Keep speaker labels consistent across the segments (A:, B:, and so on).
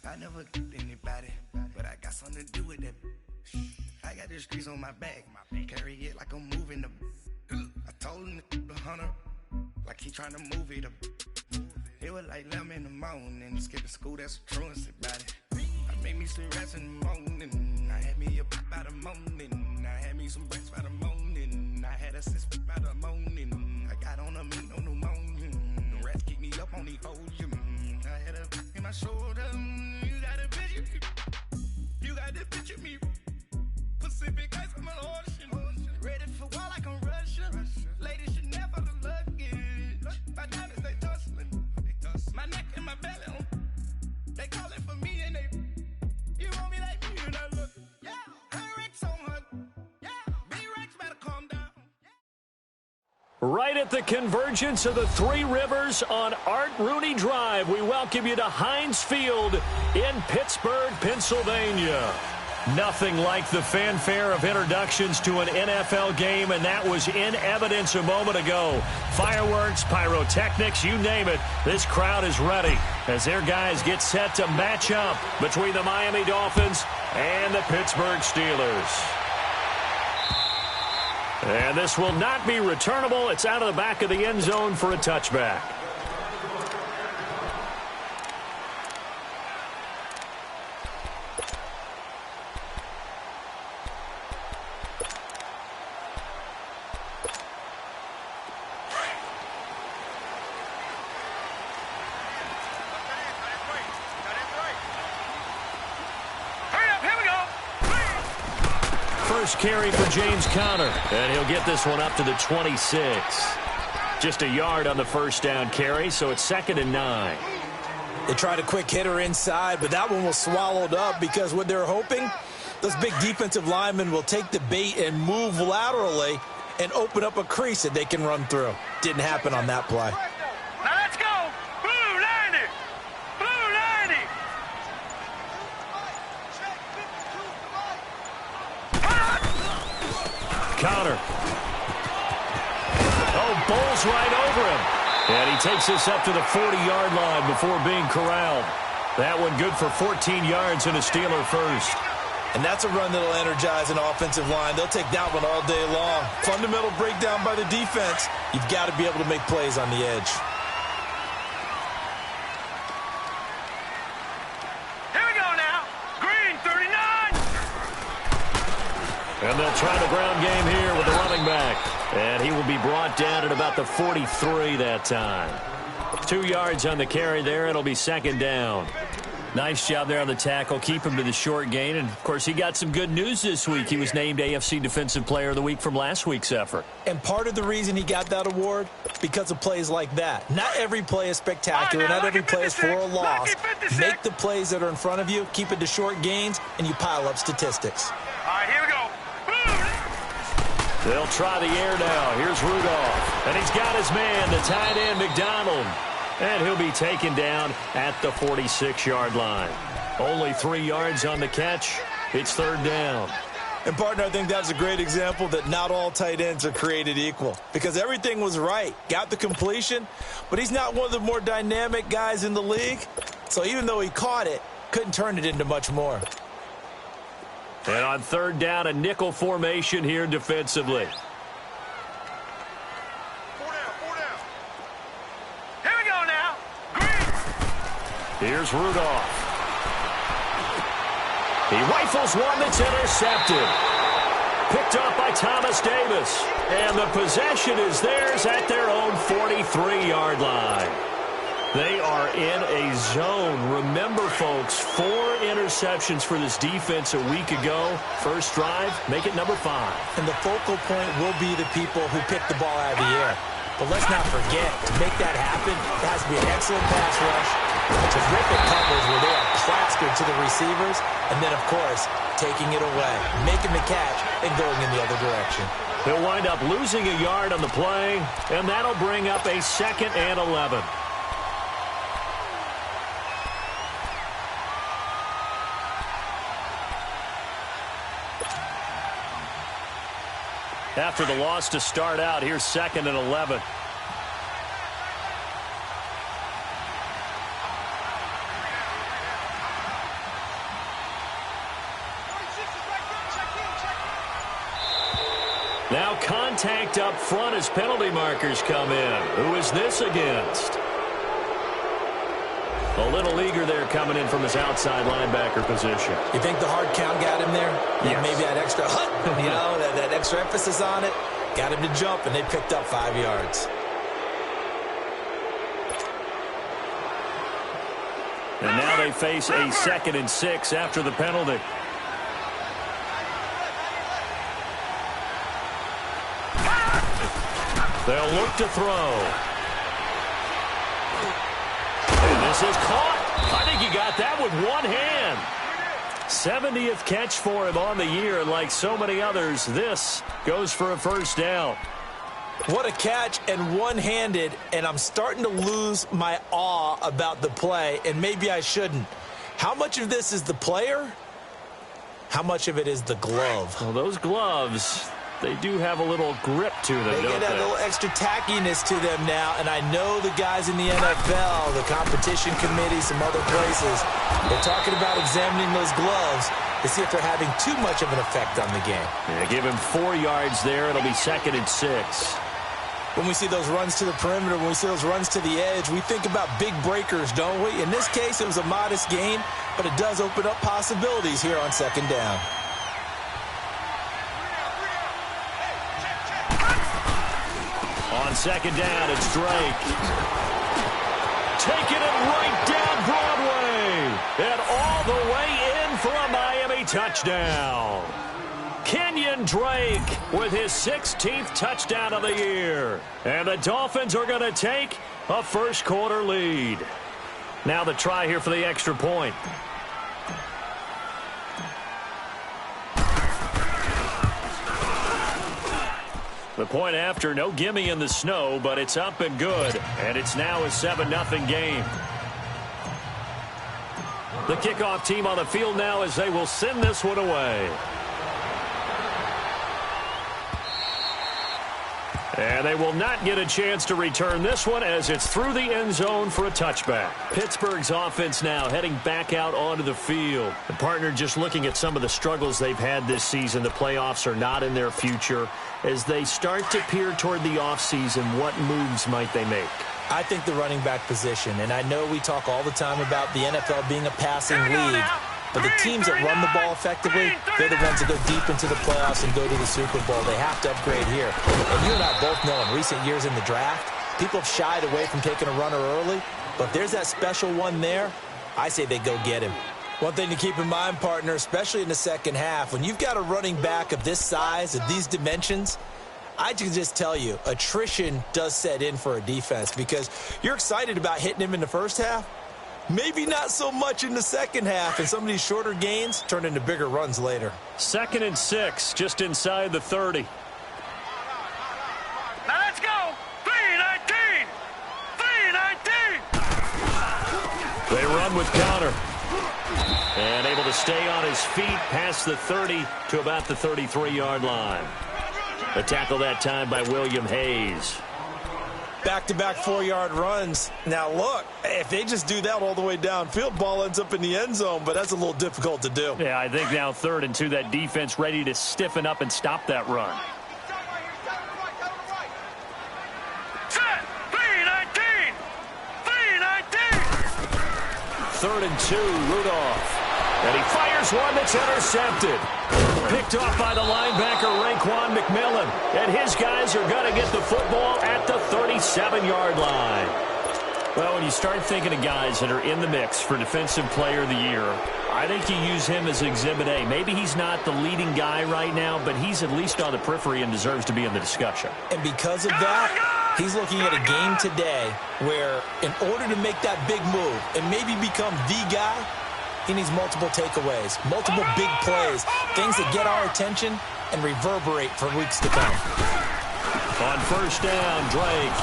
A: I never anybody, but I got something to do with that. I got the streets on my back, carry it like I'm moving the. I told him the hunter, like he trying to move it up. It was like 11 in the morning, skipping school, that's a truancy about it. I made me some rats in the morning, I had me a pop by the morning, I had me some breaks by the morning, I had a six by the morning, I got on a meat on the morning, the rats keep me up on the ocean, I had a in my shoulder, you got a picture, you got the picture me, Pacific ice on my ocean, ready for war like I'm Russian, ladies should never the luggage, my diamonds they tussling. My neck and my belly, they calling for me and they, you want me like me and I look, yeah, Rex on her, yeah, B-Rex better calm down.
B: Right at the convergence of the Three Rivers on Art Rooney Drive, we welcome you to Heinz Field in Pittsburgh, Pennsylvania. Nothing like the fanfare of introductions to an NFL game, and that was in evidence a moment ago. Fireworks, pyrotechnics, you name it, this crowd is ready as their guys get set to match up between the Miami Dolphins and the Pittsburgh Steelers. And this will not be returnable. It's out of the back of the end zone for a touchback. First carry for James Conner, and he'll get this one up to the 26. Just a yard on the first down carry, so it's 2nd and 9.
C: They tried a quick hitter inside, but that one was swallowed up because what they're hoping, those big defensive linemen will take the bait and move laterally and open up a crease that they can run through. Didn't happen on that play.
D: Now let's go! Blue 90! Blue 90!
B: Conner. Oh, bowls right over him. And he takes this up to the 40-yard line before being corralled. That one good for 14 yards and a Steeler first.
C: And that's a run that'll energize an offensive line. They'll take that one all day long. Fundamental breakdown by the defense. You've got to be able to make plays on the edge.
D: Here we go now. Green 39.
B: And they'll try the ground game here with the running back. And he will be brought down at about the 43 that time. 2 yards on the carry there. It'll be 2nd down. Nice job there on the tackle. Keep him to the short gain. And, of course, he got some good news this week. He was named AFC Defensive Player of the Week from last week's effort.
C: And part of the reason he got that award, because of plays like that. Not every play is spectacular. Not every play is for a loss. Make the plays that are in front of you, keep it to short gains, and you pile up statistics.
D: All right, here we go.
B: They'll try the air now. Here's Rudolph. And he's got his man, the tight end, McDonald. And he'll be taken down at the 46-yard line. Only 3 yards on the catch. It's 3rd down.
C: And, partner, I think that's a great example that not all tight ends are created equal. Because everything was right. Got the completion. But he's not one of the more dynamic guys in the league. So even though he caught it, couldn't turn it into much more.
B: And on 3rd down, a nickel formation here defensively.
D: 4 down. Here we go now. Green.
B: Here's Rudolph. He rifles one that's intercepted. Picked up by Thomas Davis. And the possession is theirs at their own 43-yard line. They are in a zone. Remember, folks, 4 interceptions for this defense a week ago. First drive, make it number 5.
C: And the focal point will be the people who pick the ball out of the air. But let's not forget, to make that happen, it has to be an excellent pass rush, terrific covers where they are plastered to the receivers, and then, of course, taking it away, making the catch, and going in the other direction.
B: He'll wind up losing a yard on the play, and that'll bring up a 2nd and 11. After the loss to start out, here's 2nd and 11. Now contact up front as penalty markers come in. Who is this against? A little eager there coming in from his outside linebacker position.
C: You think the hard count got him there?
B: Yes.
C: Maybe that extra that extra emphasis on it got him to jump, and they picked up 5 yards.
B: And now they face a 2nd and 6 after the penalty. They'll look to throw. And this is caught. I think he got that with one hand. 70th catch for him on the year, and like so many others, this goes for a first down.
C: What a catch, and one-handed, and I'm starting to lose my awe about the play, and maybe I shouldn't. How much of this is the player? How much of it is the glove?
B: Well, those gloves, they do have a little grip to them,
C: They
B: don't
C: get a little extra tackiness to them now, and I know the guys in the NFL, the competition committee, some other places, they're talking about examining those gloves to see if they're having too much of an effect on the game.
B: Yeah, give him 4 yards there. It'll be 2nd and 6.
C: When we see those runs to the perimeter, when we see those runs to the edge, we think about big breakers, don't we? In this case, it was a modest gain, but it does open up possibilities here on 2nd down.
B: On 2nd down, it's Drake. Taking it right down Broadway. And all the way in for a Miami touchdown. Kenyon Drake with his 16th touchdown of the year. And the Dolphins are going to take a first-quarter lead. Now the try here for the extra point. The point after, no gimme in the snow, but it's up and good. And it's now a 7-0 game. The kickoff team on the field now as they will send this one away. And they will not get a chance to return this one as it's through the end zone for a touchback. Pittsburgh's offense now heading back out onto the field. The partner just looking at some of the struggles they've had this season. The playoffs are not in their future. As they start to peer toward the offseason, what moves might they make?
C: I think the running back position, and I know we talk all the time about the NFL being a passing league, but the teams that run the ball effectively, they're the ones that go deep into the playoffs and go to the Super Bowl. They have to upgrade here. And you and I both know in recent years in the draft, people have shied away from taking a runner early, but if there's that special one there, I say they go get him. One thing to keep in mind, partner, especially in the second half, when you've got a running back of this size, of these dimensions, I can just tell you, attrition does set in for a defense because you're excited about hitting him in the first half. Maybe not so much in the second half, and some of these shorter gains turn into bigger runs later.
B: 2nd and 6, just inside the 30.
D: Now let's go. 3-19. 3-19.
B: They run with Connor. And able to stay on his feet past the 30 to about the 33-yard line. A tackle that time by William Hayes.
C: Back-to-back 4-yard runs. Now, look, if they just do that all the way downfield, ball ends up in the end zone, but that's a little difficult to do.
B: Yeah, I think now 3rd and 2, that defense ready to stiffen up and stop that run.
D: Set. 3-19. 3-19.
B: 3rd and 2, Rudolph. And he fires one that's intercepted. Picked off by the linebacker, Raekwon McMillan. And his guys are going to get the football at the 37-yard line. Well, when you start thinking of guys that are in the mix for Defensive Player of the Year, I think you use him as Exhibit A. Maybe he's not the leading guy right now, but he's at least on the periphery and deserves to be in the discussion.
C: And because of that, he's looking at a game today where in order to make that big move and maybe become the guy, he needs multiple takeaways, multiple big plays, things that get our attention and reverberate for weeks to come.
B: On 1st down, Drake.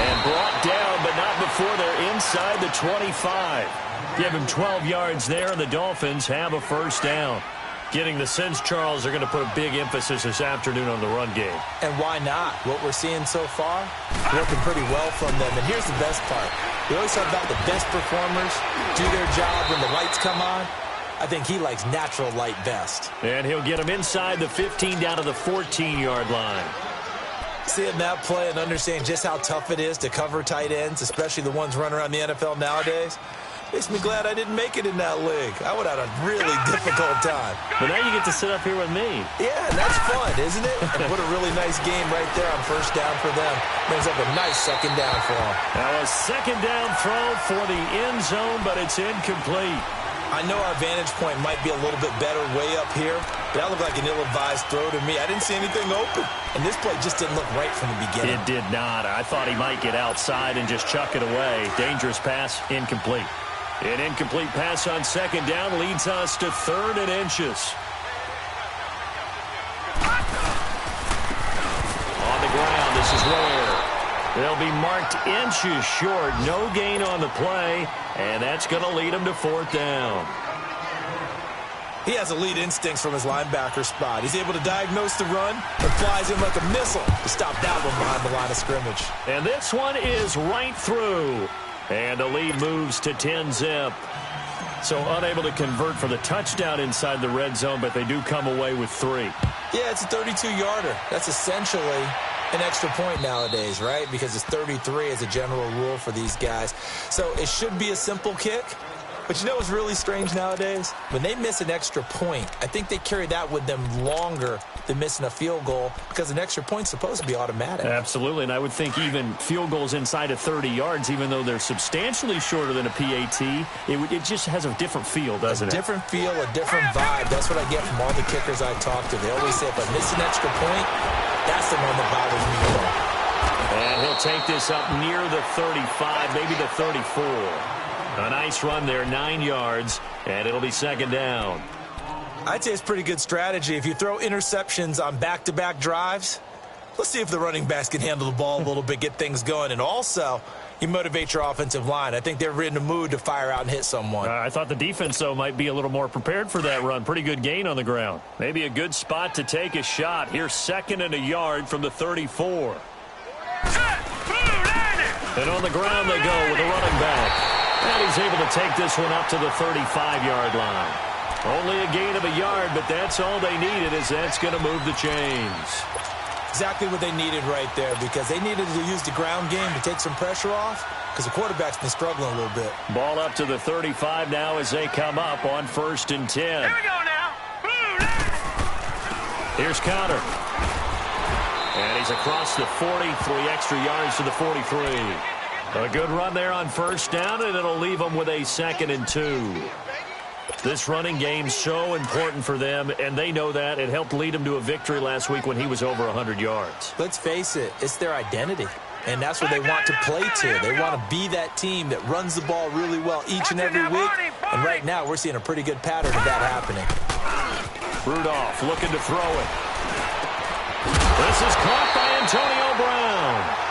B: And brought down, but not before they're inside the 25. Give him 12 yards there, and the Dolphins have a 1st down. Getting the sense, Charles, are going to put a big emphasis this afternoon on the run game.
C: And why not? What we're seeing so far, working pretty well from them. And here's the best part. We always talk about the best performers do their job when the lights come on. I think he likes natural light best.
B: And he'll get him inside the 15 down to the 14-yard line.
C: Seeing that play and understanding just how tough it is to cover tight ends, especially the ones running around the NFL nowadays, makes me glad I didn't make it in that league. I would have had a really difficult time.
B: But now you get to sit up here with me.
C: Yeah, and that's fun, isn't it? And what a really nice game right there on first down for them. Brings up a nice second down for them.
B: Now a second down throw for the end zone, but it's incomplete.
C: I know our vantage point might be a little bit better way up here, but that looked like an ill-advised throw to me. I didn't see anything open, and this play just didn't look right from the beginning.
B: It did not. I thought he might get outside and just chuck it away. Dangerous pass, incomplete. An incomplete pass on second down leads us to 3rd and inches. On the ground, this is Ware. They'll be marked inches short. No gain on the play, and that's going to lead him to 4th down.
C: He has elite instincts from his linebacker spot. He's able to diagnose the run and flies in like a missile to stop that one behind the line of scrimmage.
B: And this one is right through. And the lead moves to 10-zip. So unable to convert for the touchdown inside the red zone, but they do come away with 3.
C: Yeah, it's a 32-yarder. That's essentially an extra point nowadays, right? Because it's 33 as a general rule for these guys. So it should be a simple kick. But you know what's really strange nowadays? When they miss an extra point, I think they carry that with them longer than missing a field goal because an extra point's supposed to be automatic.
B: Absolutely, and I would think even field goals inside of 30 yards, even though they're substantially shorter than a PAT, it just has a different feel, doesn't it?
C: A different feel, a different vibe. That's what I get from all the kickers I talk to. They always say if I miss an extra point, that's the one that bothers me more.
B: And he'll take this up near the 35, maybe the 34. A nice run there, 9 yards, and it'll be second down.
C: I'd say it's pretty good strategy. If you throw interceptions on back-to-back drives, let's see if the running backs can handle the ball a little bit, get things going, and also you motivate your offensive line. I think they're in the mood to fire out and hit someone.
B: I thought the defense, though, might be a little more prepared for that run. Pretty good gain on the ground. Maybe a good spot to take a shot. Here's 2nd and a yard from the 34. And on the ground they go with a running back. And he's able to take this one up to the 35-yard line. Only a gain of a yard, but that's all they needed, as that's going to move the chains.
C: Exactly what they needed right there, because they needed to use the ground game to take some pressure off, because the quarterback's been struggling a little bit.
B: Ball up to the 35 now as they come up on 1st and 10.
D: Here we go now.
B: Here's Conner. And he's across the 40, 3 extra yards to the 43. A good run there on first down, and it'll leave them with a 2nd and 2. This running game's so important for them, and they know that. It helped lead them to a victory last week when he was over 100 yards.
C: Let's face it, it's their identity, and that's what they want to play to. They want to be that team that runs the ball really well each and every week, and right now we're seeing a pretty good pattern of that happening.
B: Rudolph looking to throw it. This is caught by Antonio Brown.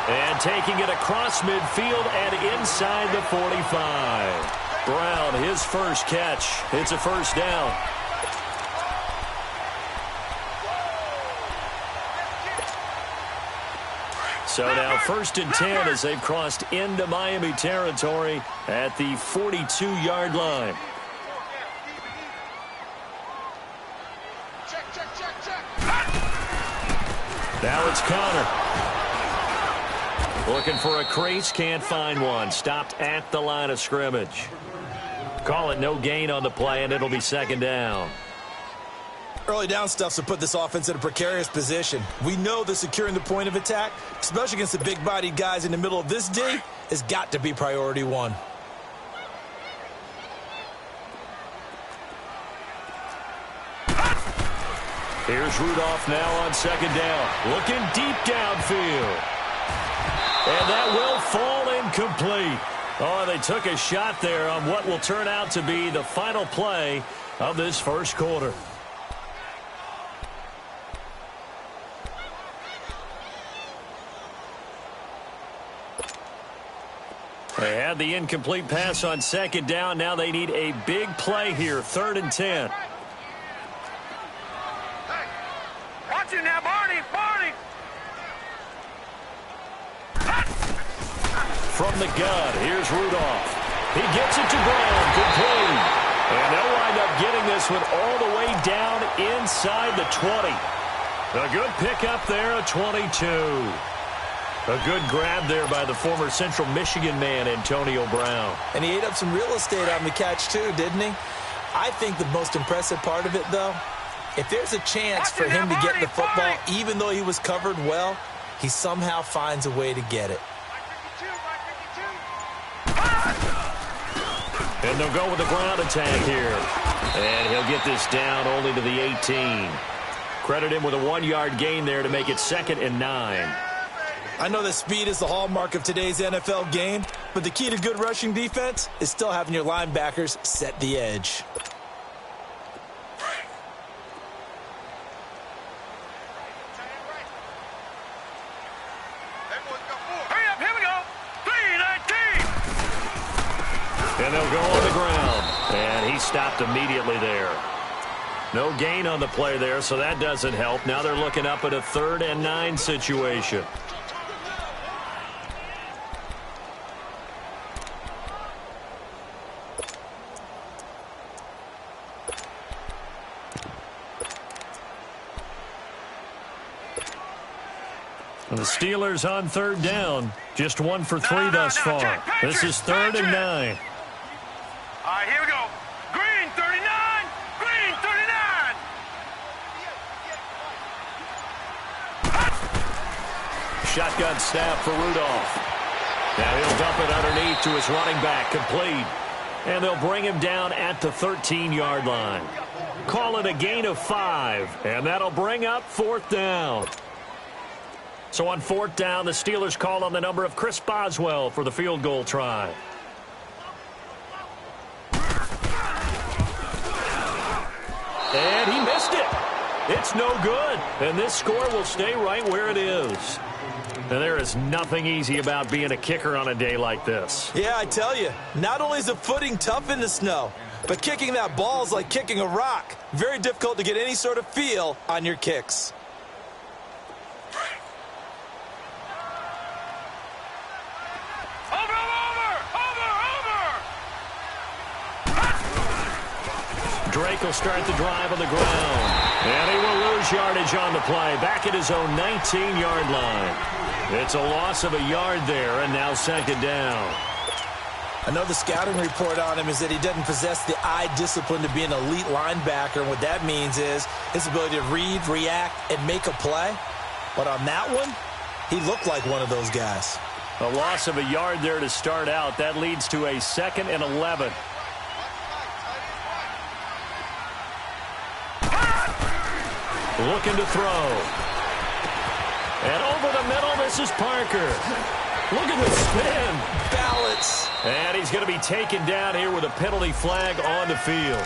B: And taking it across midfield and inside the 45. Brown, his first catch. It's a first down. So now 1st and 10 as they've crossed into Miami territory at the 42-yard line. Now it's Conner. Looking for a crease, can't find one. Stopped at the line of scrimmage. Call it no gain on the play, and it'll be second down.
C: Early down stuffs will put this offense in a precarious position. We know that securing the point of attack, especially against the big-bodied guys in the middle of this D, has got to be priority 1.
B: Here's Rudolph now on second down. Looking deep downfield. And that will fall incomplete. Oh, they took a shot there on what will turn out to be the final play of this first quarter. They had the incomplete pass on second down. Now they need a big play here, 3rd and 10.
D: Watch it now, Barney.
B: From the gun, here's Rudolph. He gets it to Brown, complete. And they'll wind up getting this one all the way down inside the 20. A good pickup there, a 22. A good grab there by the former Central Michigan man, Antonio Brown.
C: And he ate up some real estate on the catch, too, didn't he? I think the most impressive part of it, though, if there's a chance for him to get the football, even though he was covered well, he somehow finds a way to get it.
B: And they'll go with the ground attack here. And he'll get this down only to the 18. Credit him with a 1-yard gain there to make it 2nd and 9.
C: I know that speed is the hallmark of today's NFL game, but the key to good rushing defense is still having your linebackers set the edge.
B: And they'll go on the ground. And he stopped immediately there. No gain on the play there, so that doesn't help. Now they're looking up at a 3rd and 9 situation. And the Steelers on 3rd down. Just 1 for 3 thus far. This is 3rd and 9.
D: All right, here we go. Green, 39. Green, 39.
B: Shotgun snap for Rudolph. Now he'll dump it underneath to his running back, complete. And they'll bring him down at the 13-yard line. Call it a gain of 5, and that'll bring up 4th down. So on 4th down, the Steelers call on the number of Chris Boswell for the field goal try. And he missed it. It's no good. And this score will stay right where it is. And there is nothing easy about being a kicker on a day like this.
C: Yeah, I tell you, not only is the footing tough in the snow, but kicking that ball is like kicking a rock. Very difficult to get any sort of feel on your kicks.
B: Drake will start the drive on the ground. And he will lose yardage on the play. Back at his own 19-yard line. It's a loss of a yard there, and now 2nd down.
C: I know the scouting report on him is that he doesn't possess the eye discipline to be an elite linebacker. And what that means is his ability to read, react, and make a play. But on that one, he looked like one of those guys.
B: A loss of a yard there to start out. That leads to a 2nd and 11. Looking to throw. And over the middle, this is Parker. Look at the spin.
C: Balance.
B: And he's going to be taken down here with a penalty flag on the field.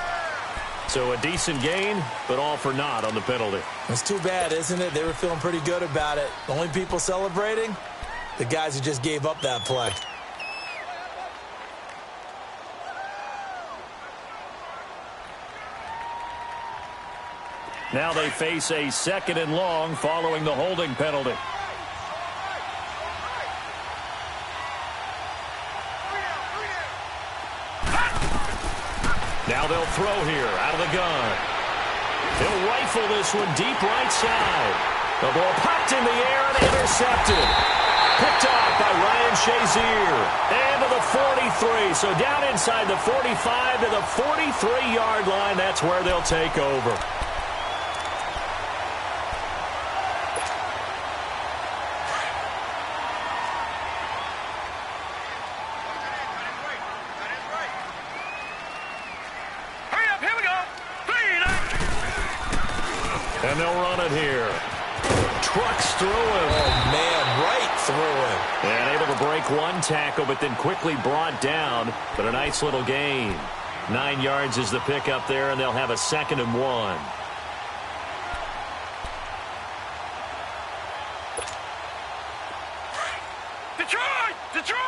B: So a decent gain, but all for naught on the penalty.
C: It's too bad, isn't it? They were feeling pretty good about it. The only people celebrating, the guys who just gave up that play.
B: Now they face a 2nd and long following the holding penalty. Now they'll throw here out of the gun. He'll rifle this one deep right side. The ball popped in the air and intercepted. Picked off by Ryan Shazier. And to the 43. So down inside the 45 to the 43-yard line. That's where they'll take over. And they'll run it here. Trucks through him.
C: Oh, man, right through him.
B: And able to break one tackle, but then quickly brought down. But a nice little gain. 9 yards is the pickup there, and they'll have a 2nd and 1.
D: Detroit! Detroit!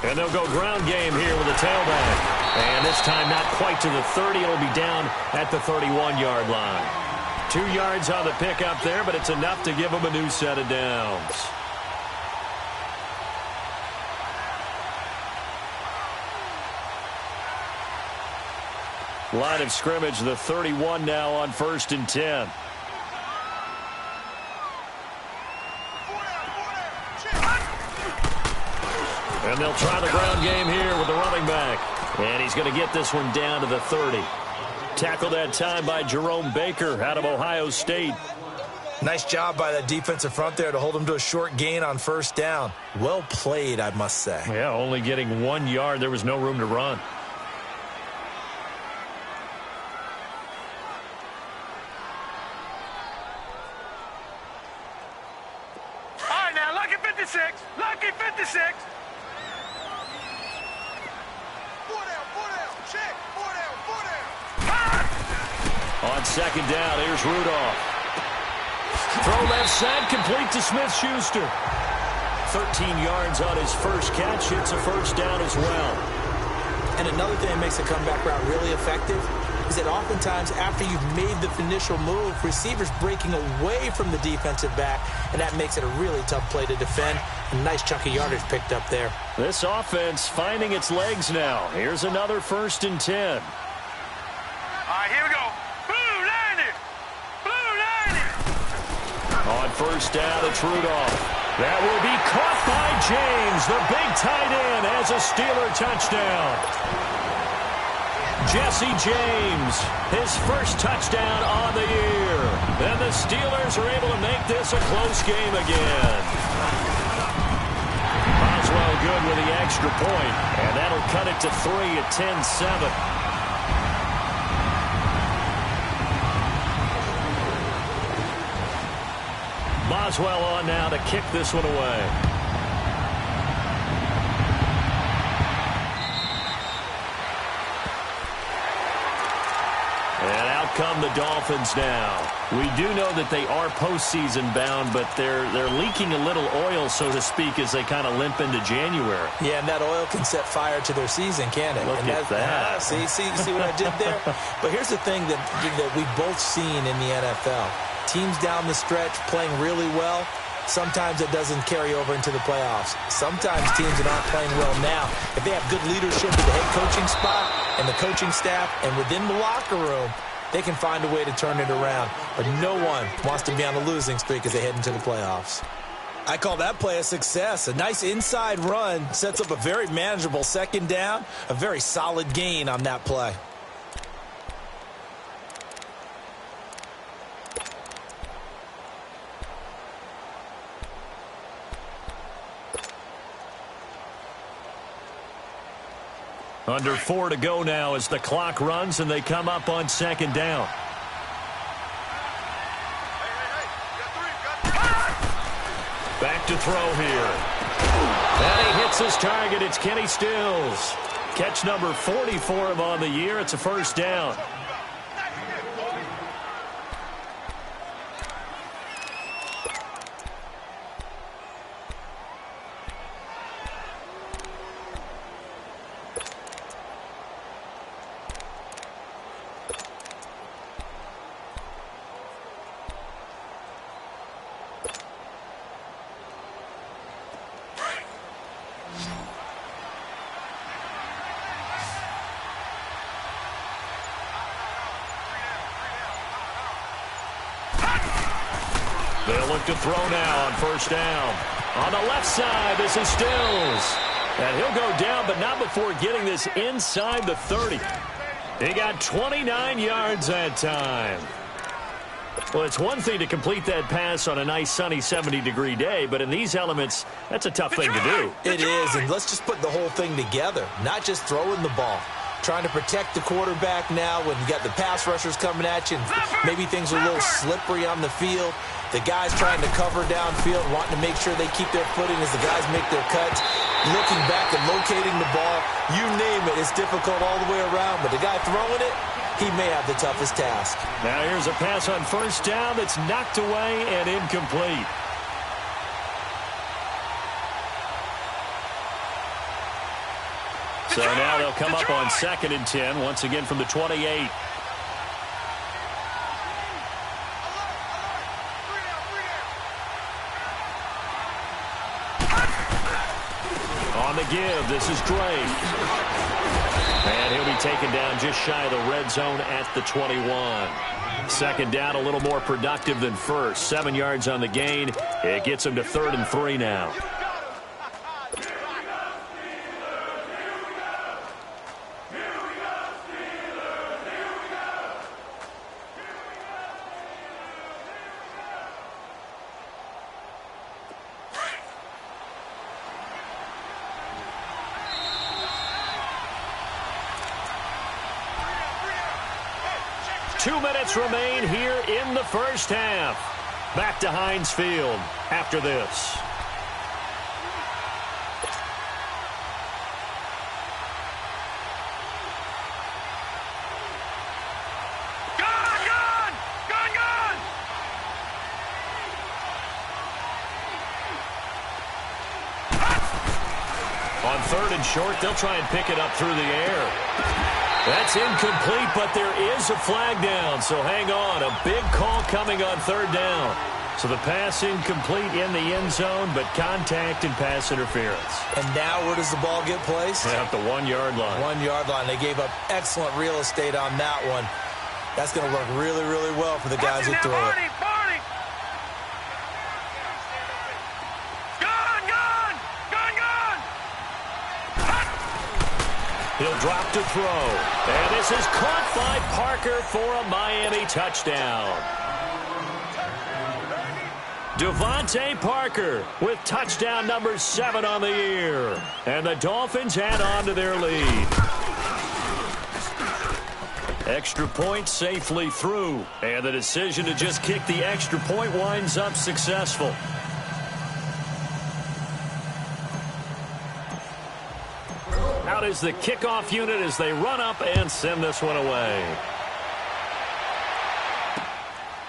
B: And they'll go ground game here with a tailback. And this time not quite to the 30. It'll be down at the 31-yard line. 2 yards on the pickup there, but it's enough to give them a new set of downs. Line of scrimmage, the 31 now on 1st and 10. And they'll try the ground game here with the running back. And he's going to get this one down to the 30. Tackled that time by Jerome Baker out of Ohio State.
C: Nice job by that defensive front there to hold him to a short gain on 1st down. Well played, I must say.
B: Yeah, only getting 1 yard. There was no room to run.
D: All right, now, lucky 56. Lucky 56. Check. 4 down.
B: On 2nd down, here's Rudolph. Throw left side, complete to Smith-Schuster. 13 yards on his first catch. It's a 1st down as well.
C: And another thing that makes the comeback route really effective is that oftentimes after you've made the initial move, receivers breaking away from the defensive back, and that makes it a really tough play to defend. A nice chunk of yardage picked up there.
B: This offense finding its legs now. Here's another 1st and 10.
D: All right, here we go. Blue 90. Blue 90.
B: On 1st down, it's Rudolph. That will be caught by James. The big tight end has a Steeler touchdown. Jesse James, his first touchdown on the year. And the Steelers are able to make this a close game again. Boswell good with the extra point, and that'll cut it to 3 at 10-7. Boswell on now to kick this one away. And out come the Dolphins now. We do know that they are postseason bound, but they're leaking a little oil, so to speak, as they kind of limp into January.
C: Yeah, and that oil can set fire to their season, can't it?
B: Look at that.
C: See what I did there? But here's the thing that we've both seen in the NFL. Teams down the stretch playing really well. Sometimes it doesn't carry over into the playoffs. Sometimes teams that aren't playing well now, if they have good leadership at the head coaching spot and the coaching staff and within the locker room, they can find a way to turn it around. But no one wants to be on a losing streak as they head into the playoffs. I call that play a success. A nice inside run sets up a very manageable 2nd down, a very solid gain on that play.
B: Under 4 to go now as the clock runs and they come up on 2nd down. Back to throw here. And he hits his target. It's Kenny Stills. Catch number 40 for him on the year. It's a 1st down. They'll look to throw now on 1st down. On the left side, this is Stills. And he'll go down, but not before getting this inside the 30. He got 29 yards that time. Well, it's one thing to complete that pass on a nice sunny 70-degree day, but in these elements, that's a tough thing to do.
C: It is, and let's just put the whole thing together, not just throwing the ball. Trying to protect the quarterback now when you got the pass rushers coming at you, and maybe things are a little slippery on the field. The guys trying to cover downfield, wanting to make sure they keep their footing as the guys make their cuts. Looking back and locating the ball, you name it, it's difficult all the way around. But the guy throwing it, he may have the toughest task.
B: Now here's a pass on 1st down that's knocked away and incomplete. So now they'll come up on 2nd and 10, once again from the 28. On the give, this is Drake. And he'll be taken down just shy of the red zone at the 21. Second down, a little more productive than first. 7 yards on the gain. It gets him to 3rd and 3 now. Remain here in the first half. Back to Heinz Field after this. On 3rd and short, they'll try and pick it up through the air. That's incomplete, but there is a flag down, so hang on. A big call coming on 3rd down. So the pass incomplete in the end zone, but contact and pass interference.
C: And now where does the ball get placed?
B: At the 1-yard line.
C: 1-yard line. They gave up excellent real estate on that one. That's going to work really, really well for the guys who threw it.
B: He'll drop to throw. And this is caught by Parker for a Miami touchdown. Devontae Parker with touchdown number 7 on the year. And the Dolphins add on to their lead. Extra point safely through. And the decision to just kick the extra point winds up successful. Out is the kickoff unit as they run up and send this one away.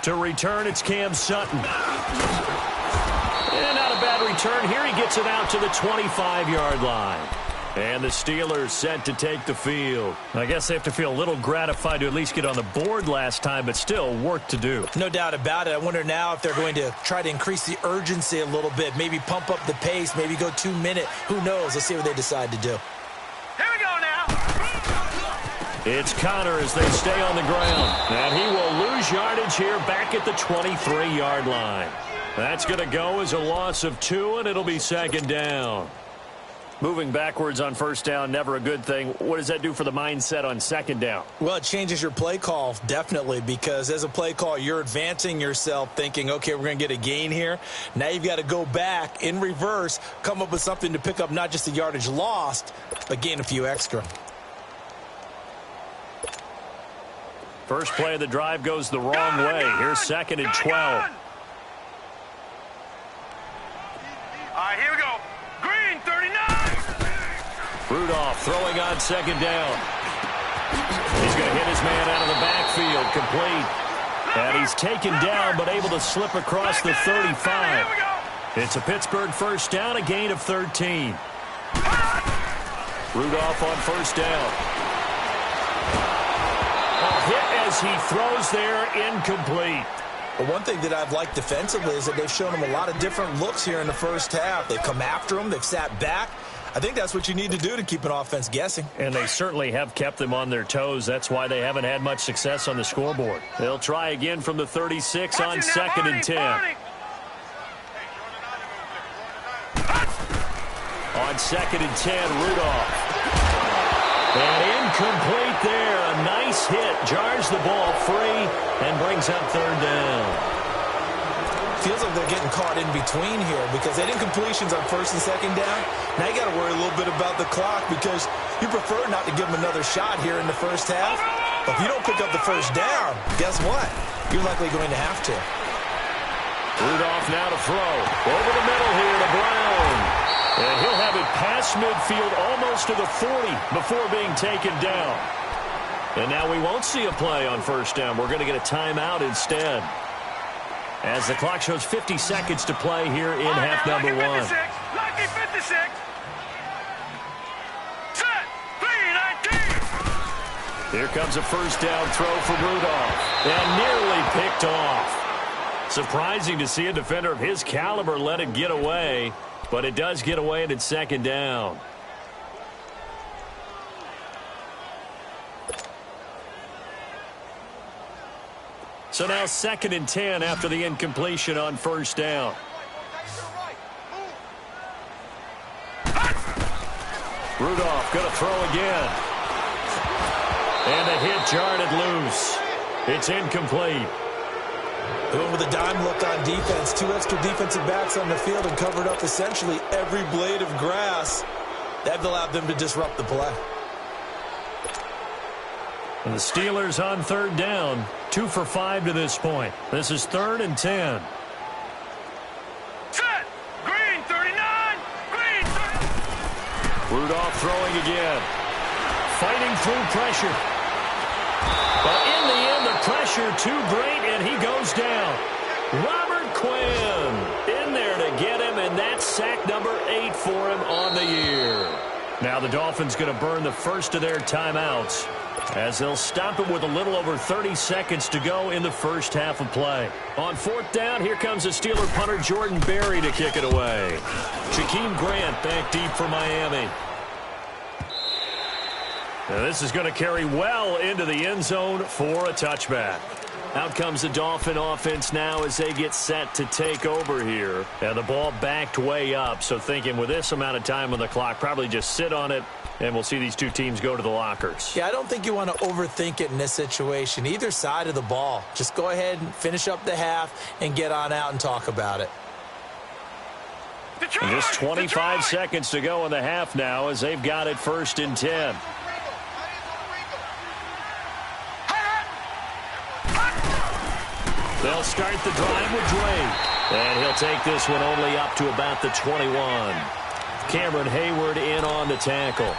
B: To return, it's Cam Sutton. And not a bad return here. He gets it out to the 25-yard line. And the Steelers set to take the field. I guess they have to feel a little gratified to at least get on the board last time, but still work to do.
C: No doubt about it. I wonder now if they're going to try to increase the urgency a little bit, maybe pump up the pace, maybe go 2-minute. Who knows? Let's see what they decide to do.
B: It's Connor as they stay on the ground. And he will lose yardage here back at the 23-yard line. That's going to go as a loss of 2, and it'll be 2nd down. Moving backwards on 1st down, never a good thing. What does that do for the mindset on 2nd down?
C: Well, it changes your play call, definitely, because as a play call, you're advancing yourself thinking, okay, we're going to get a gain here. Now you've got to go back in reverse, come up with something to pick up not just the yardage lost, but gain a few extra.
B: First play of the drive goes the wrong way. Here's 2nd and 12.
D: All right, here we go. Green, 39.
B: Rudolph throwing on 2nd down. He's going to hit his man out of the backfield, complete. And he's taken down, but able to slip across the 35. It's a Pittsburgh 1st down, a gain of 13. Rudolph on 1st down. Hit as he throws there, incomplete.
C: But one thing that I've liked defensively is that they've shown him a lot of different looks here in the first half. They've come after him. They've sat back. I think that's what you need to do to keep an offense guessing.
B: And they certainly have kept them on their toes. That's why they haven't had much success on the scoreboard. They'll try again from the 36 on 2nd and 10. On 2nd and 10, Rudolph. And incomplete there. A nice hit. Jars the ball free and brings up 3rd down.
C: Feels like they're getting caught in between here because they had incompletions on 1st and 2nd down. Now you got to worry a little bit about the clock because you prefer not to give them another shot here in the first half. But if you don't pick up the 1st down, guess what? You're likely going to have to.
B: Rudolph now to throw. Over the middle here to Brown. And he'll have it past midfield almost to the 40 before being taken down. And now we won't see a play on 1st down. We're going to get a timeout instead. As the clock shows 50 seconds to play here in half number 1.
D: Lucky 56. Set. 3-19.
B: Here comes a 1st down throw for Rudolph. And nearly picked off. Surprising to see a defender of his caliber let it get away. But it does get away and it's 2nd down. So now 2nd and 10 after the incompletion on first down. Rudolph going to throw again. And a hit jarred loose. It's incomplete.
C: Going with a dime look on defense. 2 extra defensive backs on the field and covered up essentially every blade of grass. That allowed them to disrupt the play.
B: And the Steelers on 3rd down. 2 for 5 to this point. This is 3rd and 10.
D: Set! Green 39! Green 30!
B: Rudolph throwing again. Fighting through pressure. But in the end, the pressure too great, and he goes down. Robert Quinn in there to get him, and that's sack number 8 for him on the year. Now the Dolphins going to burn the first of their timeouts as they'll stop it with a little over 30 seconds to go in the first half of play. On 4th down, here comes the Steeler punter Jordan Berry to kick it away. Jakeem Grant back deep for Miami. Now this is going to carry well into the end zone for a touchback. Out comes the Dolphin offense now as they get set to take over here. And the ball backed way up, so thinking with this amount of time on the clock, probably just sit on it, and we'll see these two teams go to the lockers.
C: Yeah, I don't think you want to overthink it in this situation. Either side of the ball. Just go ahead and finish up the half and get on out and talk about it.
B: And just 25 seconds to go in the half now as they've got it 1st and 10. They'll start the drive with Drake. And he'll take this one only up to about the 21. Cameron Hayward in on the tackle.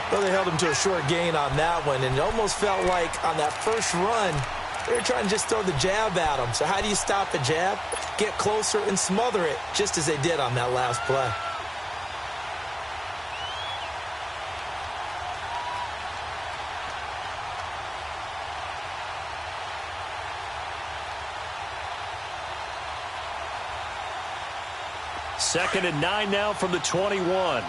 C: Well, they held him to a short gain on that one, and it almost felt like on that first run, they were trying to just throw the jab at him. So how do you stop a jab? Get closer and smother it, just as they did on that last play.
B: Second and 9 now from the 21.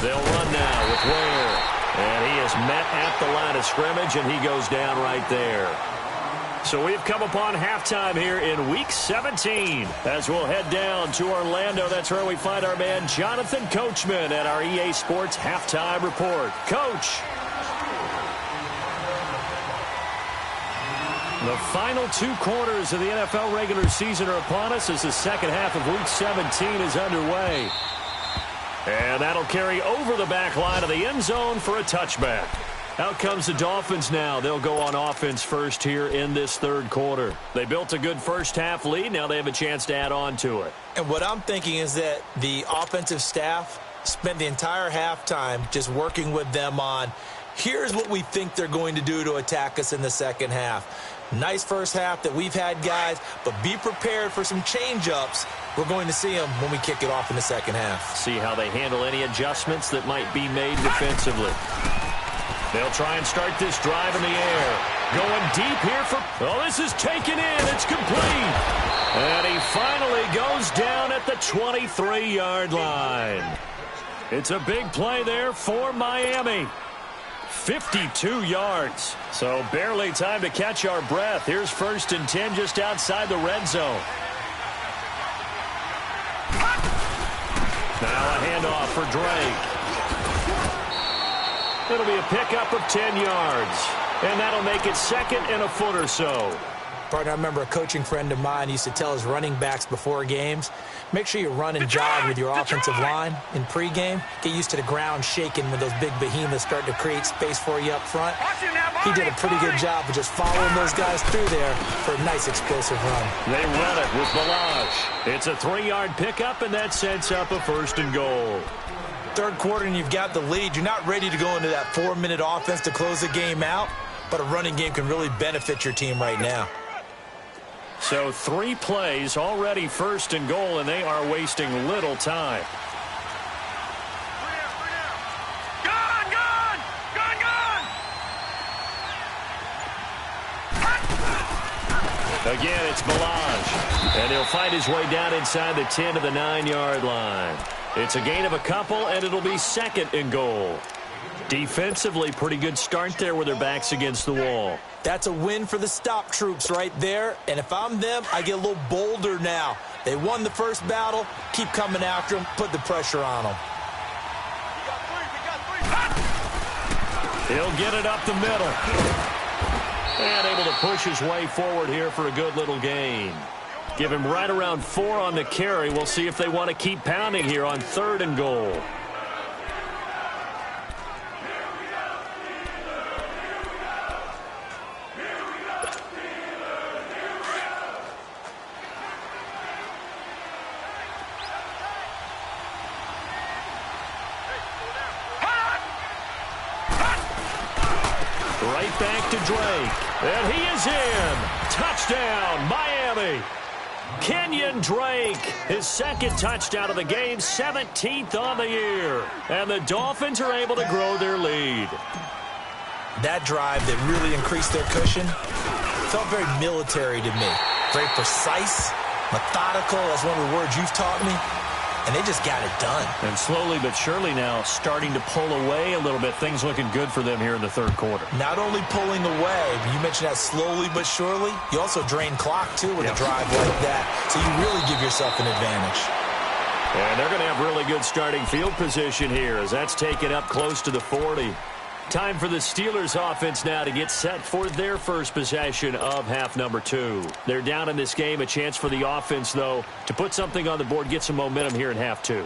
B: They'll run now with Ware. And he is met at the line of scrimmage, and he goes down right there. So we've come upon halftime here in Week 17. As we'll head down to Orlando, that's where we find our man Jonathan Coachman at our EA Sports Halftime Report. Coach. The final 2 quarters of the NFL regular season are upon us as the second half of Week 17 is underway. And that'll carry over the back line of the end zone for a touchback. Out comes the Dolphins now. They'll go on offense first here in this 3rd quarter. They built a good first half lead. Now they have a chance to add on to it.
C: And what I'm thinking is that the offensive staff spent the entire halftime just working with them on, here's what we think they're going to do to attack us in the second half. Nice first half that we've had, guys, but be prepared for some change-ups. We're going to see them when we kick it off in the second half.
B: See how they handle any adjustments that might be made defensively. They'll try and start this drive in the air. Going deep here for... Oh, this is taken in. It's complete. And he finally goes down at the 23-yard line. It's a big play there for Miami. 52 yards. So barely time to catch our breath. Here's 1st and 10 just outside the red zone. Now a handoff for Drake. It'll be a pickup of 10 yards. And that'll make it 2nd and a foot or so.
C: Partner, I remember a coaching friend of mine used to tell his running backs before games, make sure you run and jog with your offensive line in pregame. Get used to the ground shaking when those big behemoths start to create space for you up front. He did a pretty good job of just following those guys through there for a nice explosive run.
B: They run it with Balazs. It's a 3-yard pickup, and that sets up a 1st and goal.
C: 3rd quarter, and you've got the lead. You're not ready to go into that 4-minute offense to close the game out, but a running game can really benefit your team right now.
B: So 3 plays already 1st and goal, and they are wasting little time. Again, it's Balazs. And he'll find his way down inside the 10 to the 9-yard line. It's a gain of a couple, and it'll be 2nd and goal. Defensively, pretty good start there with their backs against the wall.
C: That's a win for the stop troops right there. And if I'm them, I get a little bolder now. They won the first battle. Keep coming after them. Put the pressure on them.
B: He'll get it up the middle. And able to push his way forward here for a good little gain. Give him right around 4 on the carry. We'll see if they want to keep pounding here on 3rd and goal. Right back to Drake. And he is in. Touchdown, Miami. Kenyon Drake, his 2nd touchdown of the game, 17th on the year. And the Dolphins are able to grow their lead.
C: That drive that really increased their cushion felt very military to me. Very precise, methodical. That's one of the words you've taught me. And they just got it done.
B: And slowly but surely now starting to pull away a little bit. Things looking good for them here in the 3rd quarter.
C: Not only pulling away, but you mentioned that slowly but surely. You also drain clock, too, with a drive like that. So you really give yourself an advantage.
B: And they're going to have really good starting field position here as that's taken up close to the 40. Time for the Steelers offense now to get set for their first possession of half number 2. They're down in this game. A chance for the offense, though, to put something on the board, get some momentum here in half 2.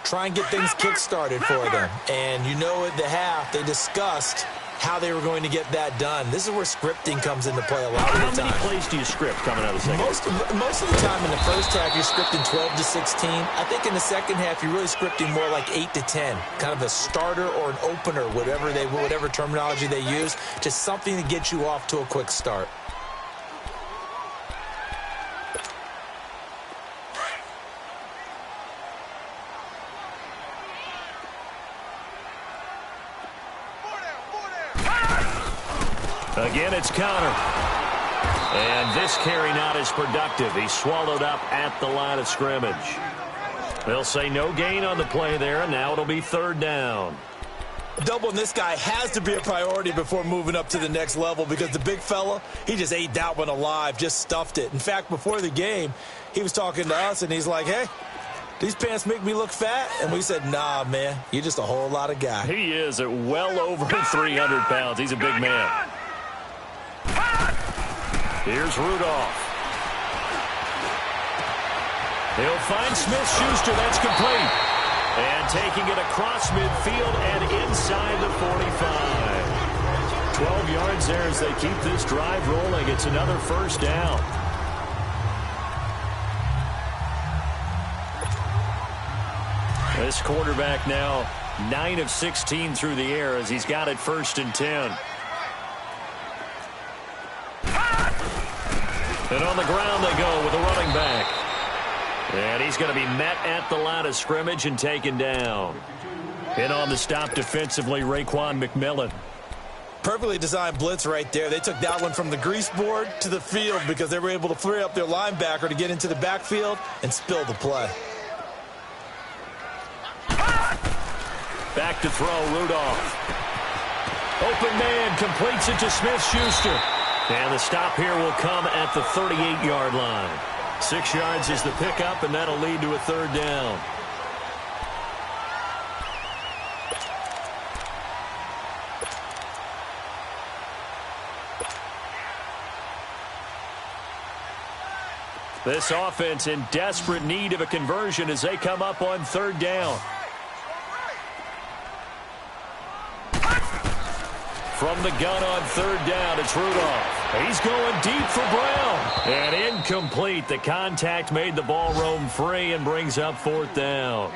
C: Try and get things kick-started for them. And you know at the half, they discussed how they were going to get that done. This is where scripting comes into play a lot of the time.
B: How many plays do you script coming out of the second?
C: Most of the time in the first half, you're scripting 12 to 16. I think in the second half, you're really scripting more like 8 to 10. Kind of a starter or an opener, whatever terminology they use. Just something to get you off to a quick start.
B: Again, it's Conner. And this carry not as productive. He's swallowed up at the line of scrimmage. They'll say no gain on the play there, and now it'll be 3rd down.
C: Doubling this guy has to be a priority before moving up to the next level because the big fella, he just ate that one alive, just stuffed it. In fact, before the game, he was talking to us, and he's like, hey, these pants make me look fat? And we said, nah, man, you're just a whole lot of guy.
B: He is at well over 300 pounds. He's a big man. Here's Rudolph. He'll find Smith-Schuster. That's complete. And taking it across midfield and inside the 45. 12 yards there as they keep this drive rolling. It's another 1st down. This quarterback now 9 of 16 through the air as he's got it 1st and 10. And on the ground they go with a running back. And he's going to be met at the line of scrimmage and taken down. And on the stop defensively, Raekwon McMillan.
C: Perfectly designed blitz right there. They took that one from the grease board to the field because they were able to free up their linebacker to get into the backfield and spill the play.
B: Back to throw, Rudolph. Open man completes it to Smith-Schuster. And the stop here will come at the 38-yard line. 6 yards is the pickup, and that'll lead to a 3rd down. This offense in desperate need of a conversion as they come up on 3rd down. From the gun on 3rd down, it's Rudolph. He's going deep for Brown. And incomplete. The contact made the ball roam free and brings up 4th down.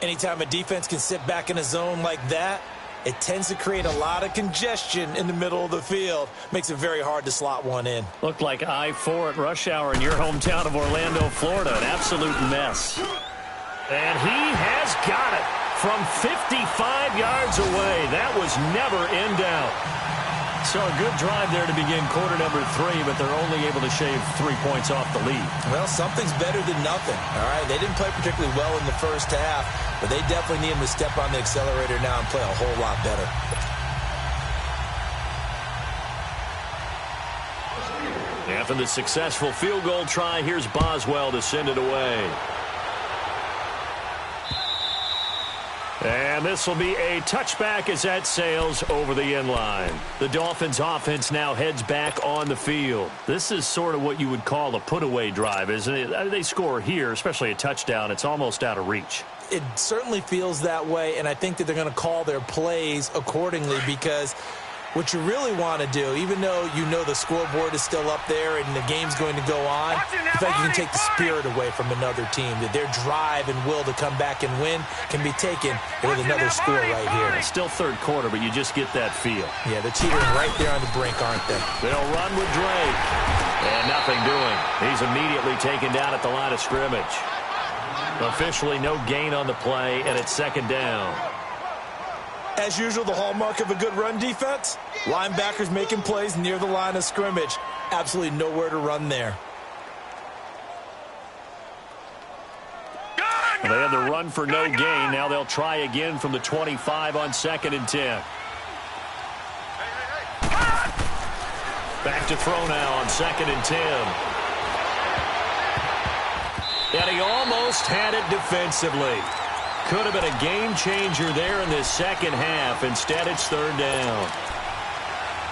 C: Anytime a defense can sit back in a zone like that, it tends to create a lot of congestion in the middle of the field. Makes it very hard to slot one in.
B: Looked like I-4 at rush hour in your hometown of Orlando, Florida. An absolute mess. And he has got it from 55 yards away. That was never in doubt. So a good drive there to begin quarter number 3, but they're only able to shave 3 points off the lead.
C: Well, something's better than nothing, all right? They didn't play particularly well in the first half, but they definitely need them to step on the accelerator now and play a whole lot better.
B: After the successful field goal try, here's Boswell to send it away. And this will be a touchback as that sails over the end line. The Dolphins offense now heads back on the field. This is sort of what you would call a put-away drive, isn't it? They score here, especially a touchdown. It's almost out of reach.
C: It certainly feels that way, and I think that they're going to call their plays accordingly because what you really want to do, even though you know the scoreboard is still up there and the game's going to go on, the fact you can take the spirit away from another team, that their drive and will to come back and win can be taken with another score right here.
B: It's still third quarter, but you just get that feel.
C: Yeah, they're teetering right there on the brink, aren't they?
B: They'll run with Drake. And nothing doing. He's immediately taken down at the line of scrimmage. Officially no gain on the play, and it's second down.
C: As usual, the hallmark of a good run defense, linebackers making plays near the line of scrimmage. Absolutely nowhere to run there.
B: They had the run for no gain. Now they'll try again from the 25 on 2nd and 10. Back to throw now on 2nd and 10. And he almost had it defensively. Could have been a game changer there in this second half. Instead, it's third down.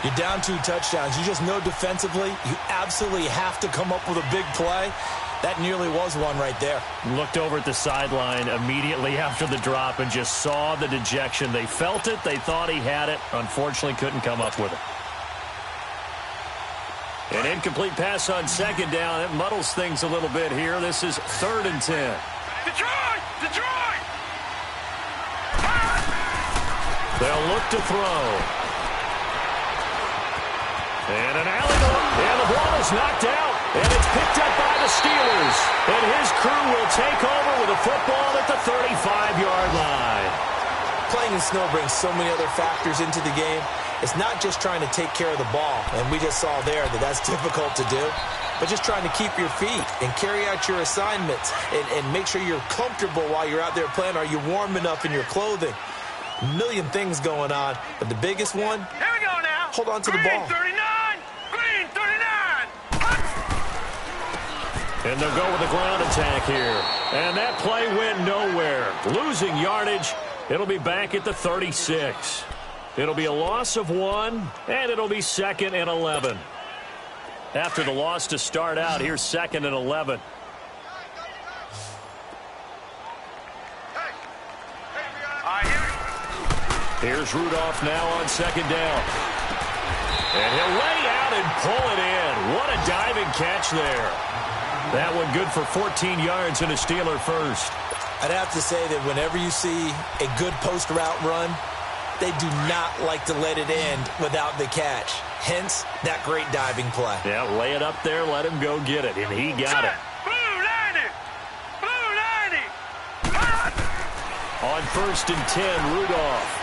C: You're down 2 touchdowns. You just know defensively you absolutely have to come up with a big play. That nearly was one right there.
B: Looked over at the sideline immediately after the drop and just saw the dejection. They felt it. They thought he had it. Unfortunately, couldn't come up with it. An incomplete pass on second down. It muddles things a little bit here. This is 3rd and 10.
D: Detroit! Detroit!
B: They'll look to throw. And an alley goal. And the ball is knocked out. And it's picked up by the Steelers. And his crew will take over with a football at the 35-yard line.
C: Playing in snow brings so many other factors into the game. It's not just trying to take care of the ball. And we just saw there that that's difficult to do. But just trying to keep your feet and carry out your assignments and make sure you're comfortable while you're out there playing. Are you warm enough in your clothing? A million things going on, but the biggest one,
D: Here we go now.
C: hold on to the
D: Green
C: ball.
D: 39! Green 39!
B: And they'll go with a ground attack here. And that play went nowhere. Losing yardage. It'll be back at the 36. It'll be a loss of 1, and it'll be 2nd and 11. After the loss to start out, here's 2nd and 11. Here's Rudolph now on 2nd down. And he'll lay out and pull it in. What a diving catch there. That one good for 14 yards and a Steeler first.
C: I'd have to say that whenever you see a good post route run, they do not like to let it end without the catch. Hence, that great diving play.
B: Yeah, lay it up there, let him go get it, and he got it.
D: Blue 90! Blue 90!
B: On 1st and 10, Rudolph.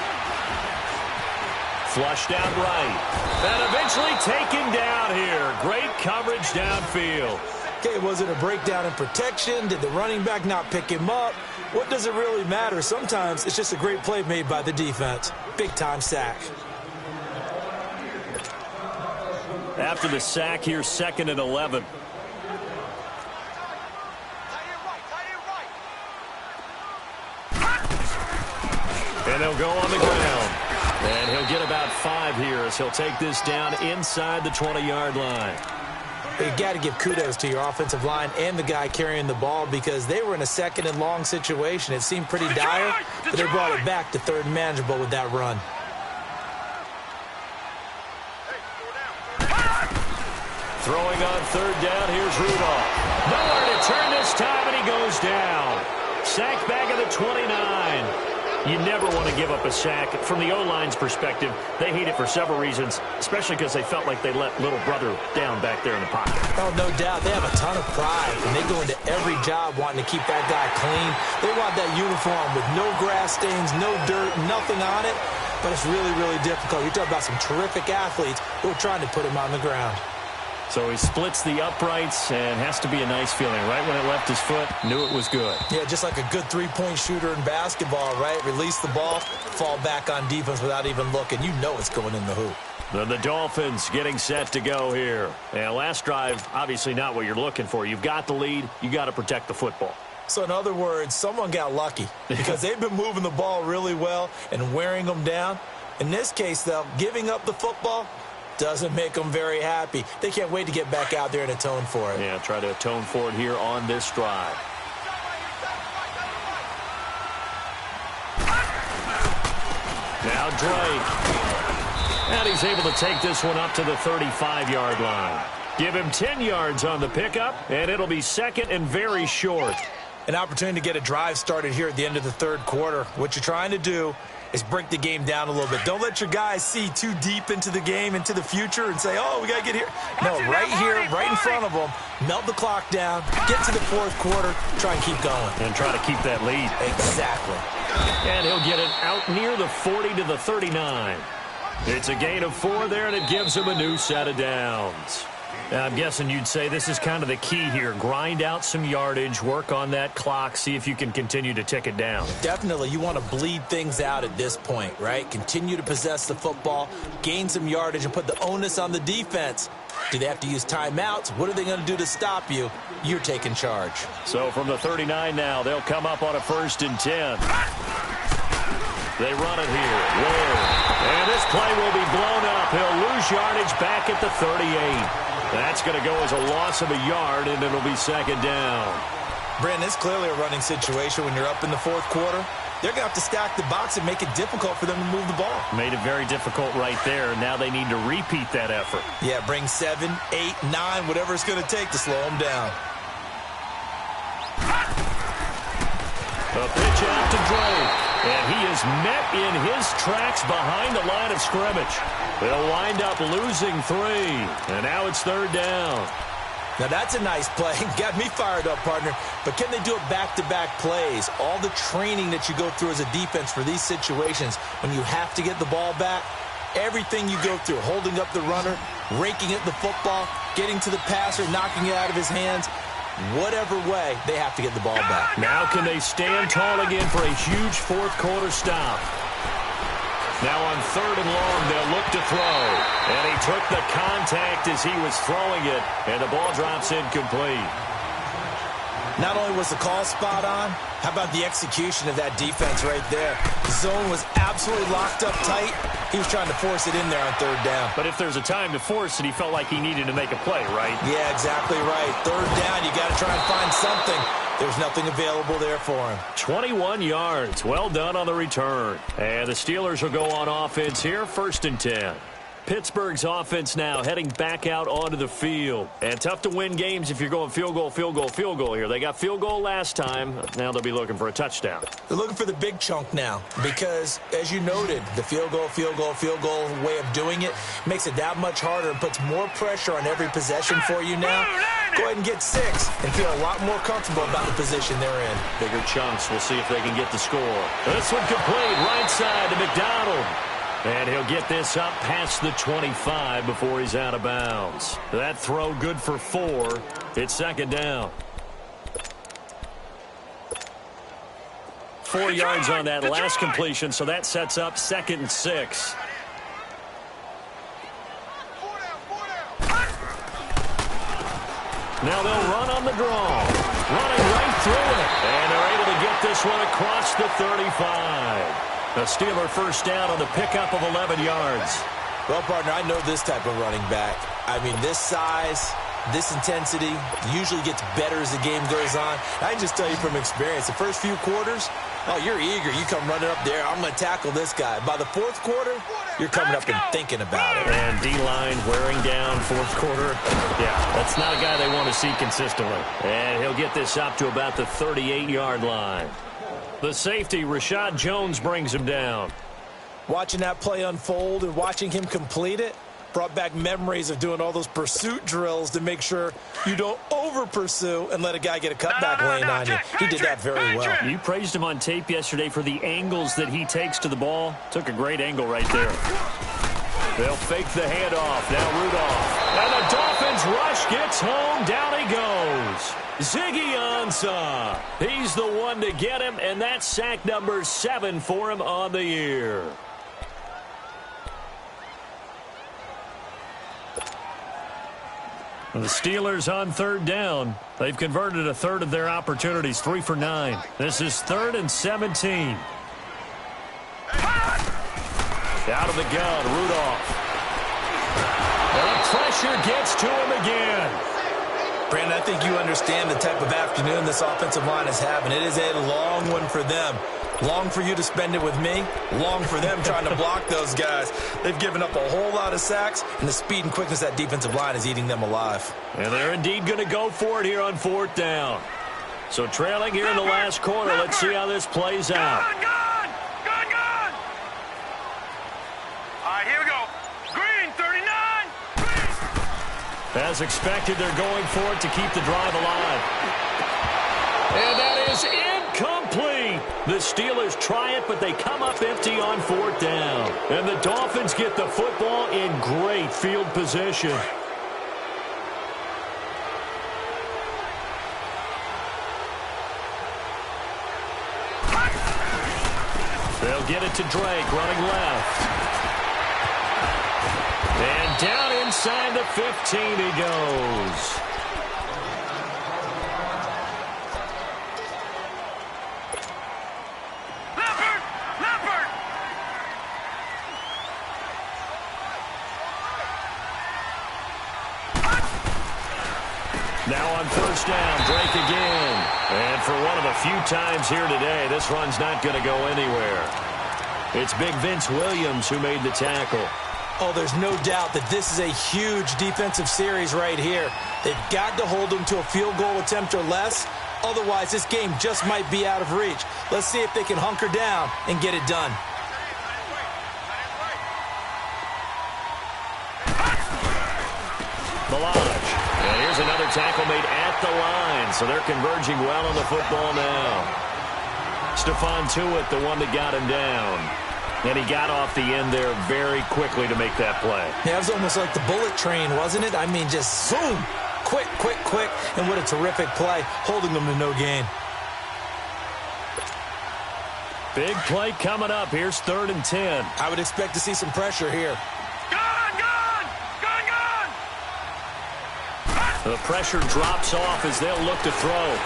B: Flushed out right. And eventually taken down here. Great coverage downfield.
C: Okay, was it a breakdown in protection? Did the running back not pick him up? What does it really matter? Sometimes it's just a great play made by the defense. Big-time sack.
B: After the sack, here's 2nd and 11. And they'll go on the ground. And he'll get about 5 here as he'll take this down inside the 20-yard line.
C: You got to give kudos to your offensive line and the guy carrying the ball because they were in a 2nd and long situation. It seemed pretty dire, but they brought it back to 3rd and manageable with that run.
B: Throwing on 3rd down, here's Rudolph. Nowhere to turn this time, and he goes down. Sack back at the 29. You never want to give up a sack. From the O-line's perspective, they hate it for several reasons, especially because they felt like they let little brother down back there in the pocket.
C: Oh, no doubt. They have a ton of pride, and they go into every job wanting to keep that guy clean. They want that uniform with no grass stains, no dirt, nothing on it. but it's really, really difficult. You're talking about some terrific athletes who are trying to put him on the ground.
B: So he splits the uprights, and has to be a nice feeling. Right when it left his foot, knew it was good.
C: Yeah, just like a good three-point shooter in basketball, right? Release the ball, fall back on defense without even looking. You know it's going in the hoop.
B: The Dolphins getting set to go here. And last drive, obviously not what you're looking for. You've got the lead. You got to protect the football.
C: So in other words, someone got lucky because they've been moving the ball really well and wearing them down. In this case, though, giving up the football doesn't make them very happy. They can't wait to get back out there and atone for it.
B: Yeah, try to atone for it here on this drive. Now Drake. And he's able to take this one up to the 35-yard line. Give him 10 yards on the pickup, and it'll be second and very short.
C: An opportunity to get a drive started here at the end of the third quarter. What you're trying to do is break the game down a little bit. Don't let your guys see too deep into the game, into the future, and say, oh, we got to get here. No, right here, right in front of them, melt the clock down, get to the fourth quarter, try and keep going.
B: And try to keep that lead.
C: Exactly.
B: And he'll get it out near the 40 to the 39. It's a gain of 4 there, and it gives him a new set of downs. I'm guessing you'd say this is kind of the key here. Grind out some yardage, work on that clock, see if you can continue to tick it down.
C: Definitely. You want to bleed things out at this point, right? Continue to possess the football, gain some yardage, and put the onus on the defense. Do they have to use timeouts? What are they going to do to stop you? You're taking charge.
B: So from the 39 now, they'll come up on a 1st and 10. They run it here. Ware. And this play will be blown up. He'll lose yardage back at the 38. That's going to go as a loss of a yard, and it'll be second down.
C: Brandon, it's clearly a running situation when you're up in the fourth quarter. They're going to have to stack the box and make it difficult for them to move the ball.
B: Made it very difficult right there. Now they need to repeat that effort.
C: Yeah, bring 7, 8, 9, whatever it's going to take to slow them down.
B: A pitch out to Drake. And he is met in his tracks behind the line of scrimmage. They'll wind up losing 3. And now it's third down.
C: Now that's a nice play. Got me fired up, partner. But can they do it back-to-back plays? All the training that you go through as a defense for these situations, when you have to get the ball back, everything you go through, holding up the runner, raking at the football, getting to the passer, knocking it out of his hands, whatever way, they have to get the ball back.
B: Now can they stand tall again for a huge fourth quarter stop? Now on 3rd and long, they'll look to throw. And he took the contact as he was throwing it, and the ball drops incomplete.
C: Not only was the call spot on, how about the execution of that defense right there? The zone was absolutely locked up tight. He was trying to force it in there on 3rd down.
B: But if there's a time to force it, he felt like he needed to make a play, right?
C: Yeah, exactly right. 3rd down, you got to try and find something. There's nothing available there for him.
B: 21 yards. Well done on the return. And the Steelers will go on offense here, 1st and 10. Pittsburgh's offense now heading back out onto the field. And tough to win games if you're going field goal, field goal, field goal here. They got field goal last time. Now they'll be looking for a touchdown.
C: They're looking for the big chunk now because, as you noted, the field goal, field goal, field goal way of doing it makes it that much harder and puts more pressure on every possession for you now. Go ahead and get 6 and feel a lot more comfortable about the position they're in.
B: Bigger chunks. We'll see if they can get the score. This one complete. Right side to McDonald. And he'll get this up past the 25 before he's out of bounds. That throw good for 4. It's second down. 4 yards on that last completion, so that sets up 2nd and 6. Now they'll run on the draw. Running right through it. And they're able to get this one across the 35. A Steeler first down on the pickup of 11 yards.
C: Well, partner, I know this type of running back. I mean, this size, this intensity usually gets better as the game goes on. I can just tell you from experience, the first few quarters, oh, you're eager. You come running up there. I'm going to tackle this guy. By the fourth quarter, you're coming up and thinking about it.
B: And D-line wearing down fourth quarter. Yeah, that's not a guy they want to see consistently. And he'll get this up to about the 38-yard line. The safety, Rashad Jones, brings him down.
C: Watching that play unfold and watching him complete it, Brought back memories of doing all those pursuit drills to make sure you don't over-pursue and let a guy get a cutback lane on you. He did that very well.
B: You praised him on tape yesterday for the angles that he takes to the ball. Took a great angle right there. They'll fake the handoff. Now Rudolph. And the Dolphins rush gets home. Down he goes. Ziggy Ansah. He's the one to get him, and that's sack number 7 for him on the year. The Steelers on 3rd down. They've converted a third of their opportunities, 3 for 9. This is 3rd and 17. Out of the gun, Rudolph. And the pressure gets to him again.
C: Brandon, I think you understand the type of afternoon this offensive line is having. It is a long one for them. Long for you to spend it with me. Long for them trying to block those guys. They've given up a whole lot of sacks, and the speed and quickness of that defensive line is eating them alive.
B: And they're indeed going to go for it here on 4th down. So trailing here in the last quarter. Let's see how this plays out.
D: Gun! All right, here we go. Green, 39. Green.
B: As expected, they're going for it to keep the drive alive. And that is incomplete. The Steelers try it, but they come up empty on 4th down. And the Dolphins get the football in great field position. They'll get it to Drake, running left. And down inside the 15 he goes.
D: Leopard!
B: Now on 1st down, Drake again. And for one of the few times here today, this run's not going to go anywhere. It's big Vince Williams who made the tackle.
C: Oh, there's no doubt that this is a huge defensive series right here. They've got to hold them to a field goal attempt or less. Otherwise, this game just might be out of reach. Let's see if they can hunker down and get it done.
B: Balaj. And here's another tackle made at the line. So they're converging well on the football now. Stephon Tuitt, the one that got him down. And he got off the end there very quickly to make that play.
C: Yeah, it was almost like the bullet train, wasn't it? I mean, just zoom. Quick. And what a terrific play, holding them to no gain.
B: Big play coming up. Here's 3rd and 10.
C: I would expect to see some pressure here.
D: Gun!
B: The pressure drops off as they'll look to throw.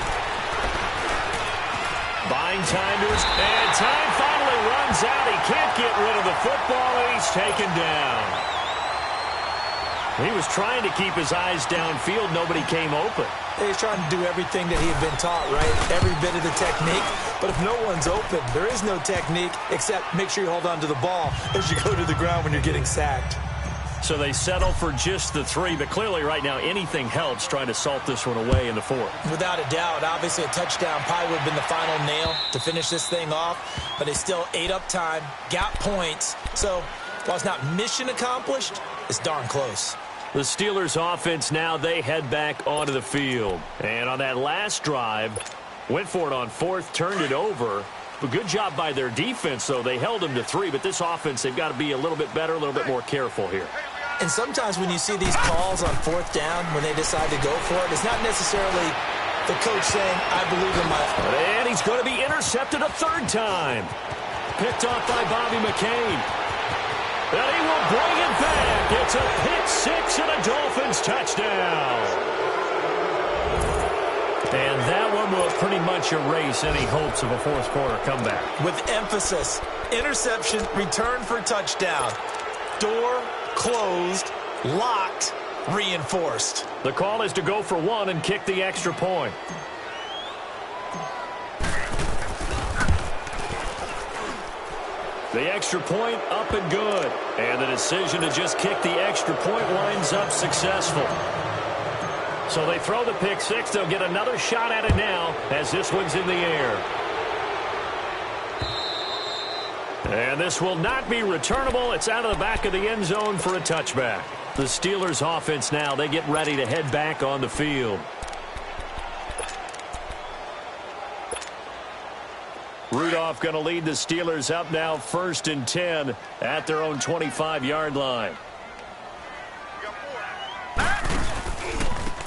B: Buying time to his... And time finally runs out. He can't get rid of the football, and he's taken down. He was trying to keep his eyes downfield. Nobody came open.
C: He's trying to do everything that he had been taught, right? Every bit of the technique. But if no one's open, there is no technique except make sure you hold on to the ball as you go to the ground when you're getting sacked.
B: So they settle for just the 3, but clearly right now anything helps trying to salt this one away in the 4th.
C: Without a doubt, obviously a touchdown probably would have been the final nail to finish this thing off, but they still ate up time, got points. So while it's not mission accomplished, it's darn close.
B: The Steelers offense now, they head back onto the field. And on that last drive, went for it on 4th, turned it over. But good job by their defense, though. They held them to 3, but this offense, they've got to be a little bit better, a little bit more careful here.
C: And sometimes when you see these calls on 4th down, when they decide to go for it, it's not necessarily the coach saying, I believe in my...
B: And he's going to be intercepted a 3rd time. Picked off by Bobby McCain. And he will bring it back. It's a pick 6 and a Dolphins touchdown. And that one will pretty much erase any hopes of a 4th quarter comeback.
C: With emphasis, interception, return for touchdown. Door closed, locked, reinforced.
B: The call is to go for 1 and kick the extra point. The extra point up and good. And the decision to just kick the extra point winds up successful. So they throw the pick 6. They'll get another shot at it now as this one's in the air. And this will not be returnable. It's out of the back of the end zone for a touchback. The Steelers offense now, they get ready to head back on the field. Rudolph going to lead the Steelers up now 1st and 10 at their own 25-yard line.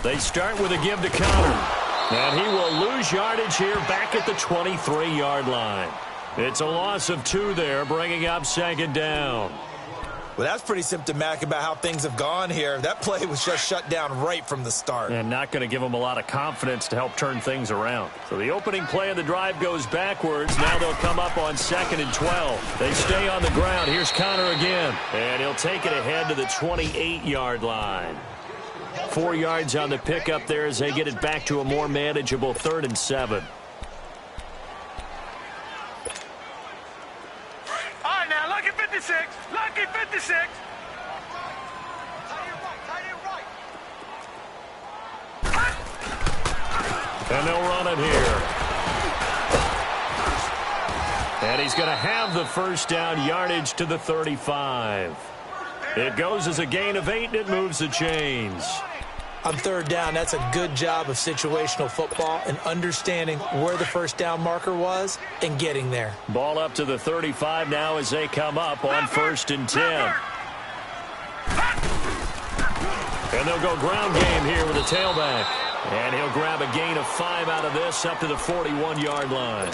B: They start with a give to Connor. And he will lose yardage here back at the 23-yard line. It's a loss of 2 there, bringing up 2nd down.
C: Well, that's pretty symptomatic about how things have gone here. That play was just shut down right from the start.
B: And not going to give them a lot of confidence to help turn things around. So the opening play of the drive goes backwards. Now they'll come up on 2nd and 12. They stay on the ground. Here's Connor again. And he'll take it ahead to the 28-yard line. 4 yards on the pickup there as they get it back to a more manageable 3rd and 7.
D: All right, now, lucky 56. Lucky 56.
B: And they'll run it here. And he's going to have the 1st down, yardage to the 35. It goes as a gain of 8, and it moves the chains.
C: On 3rd down, that's a good job of situational football and understanding where the 1st down marker was and getting there.
B: Ball up to the 35 now as they come up on 1st and 10. And they'll go ground game here with a tailback. And he'll grab a gain of 5 out of this up to the 41-yard line.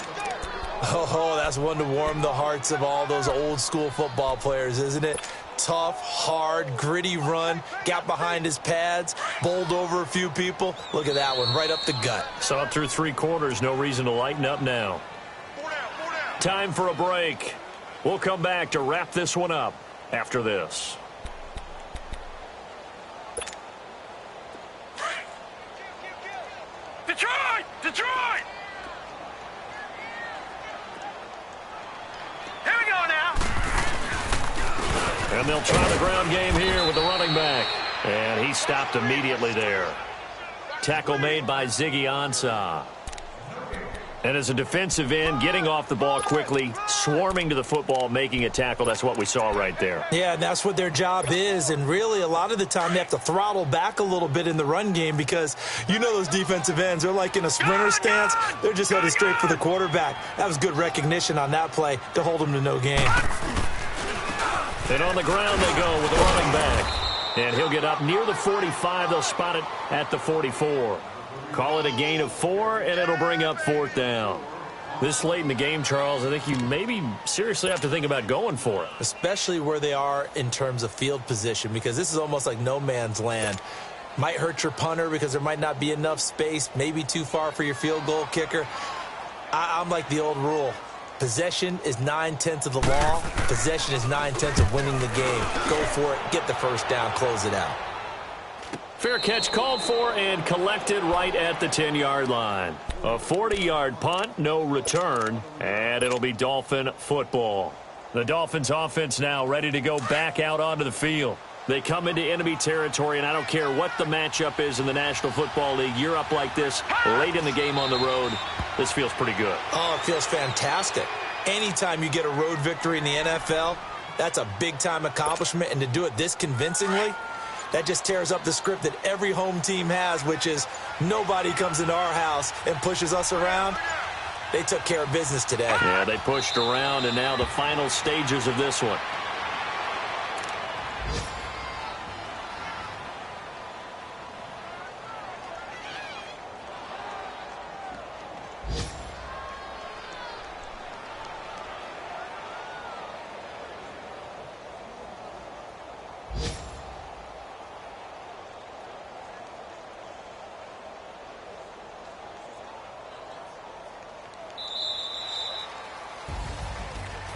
C: Oh, that's one to warm the hearts of all those old school football players, isn't it? Tough, hard, gritty run, got behind his pads, bowled over a few people. Look at that one, right up the gut.
B: Saw it through 3 quarters, no reason to lighten up now. Time for a break. We'll come back to wrap this one up after this.
D: Detroit! Detroit! Here we go now.
B: And they'll try the ground game here with the running back. And he stopped immediately there. Tackle made by Ziggy Ansah. And as a defensive end, getting off the ball quickly, swarming to the football, making a tackle. That's what we saw right there.
C: Yeah, and that's what their job is. And really, a lot of the time, they have to throttle back a little bit in the run game because you know those defensive ends, they're like in a sprinter stance. They're just headed straight for the quarterback. That was good recognition on that play to hold them to no gain.
B: And on the ground they go with the running back. And he'll get up near the 45. They'll spot it at the 44. Call it a gain of 4, and it'll bring up 4th down. This late in the game, Charles, I think you maybe seriously have to think about going for it.
C: Especially where they are in terms of field position, because this is almost like no man's land. Might hurt your punter because there might not be enough space, maybe too far for your field goal kicker. I'm like the old rule. Possession is 9/10 of the law. Possession is 9/10 of winning the game. Go for it. Get the 1st down. Close it out.
B: Fair catch called for and collected right at the 10-yard line. A 40-yard punt, no return, and it'll be Dolphin football. The Dolphins offense now ready to go back out onto the field. They come into enemy territory, and I don't care what the matchup is in the National Football League. You're up like this late in the game on the road. This feels pretty good.
C: Oh, it feels fantastic. Anytime you get a road victory in the NFL, that's a big-time accomplishment, and to do it this convincingly, that just tears up the script that every home team has, which is nobody comes into our house and pushes us around. They took care of business today.
B: Yeah, they pushed around, and now the final stages of this one.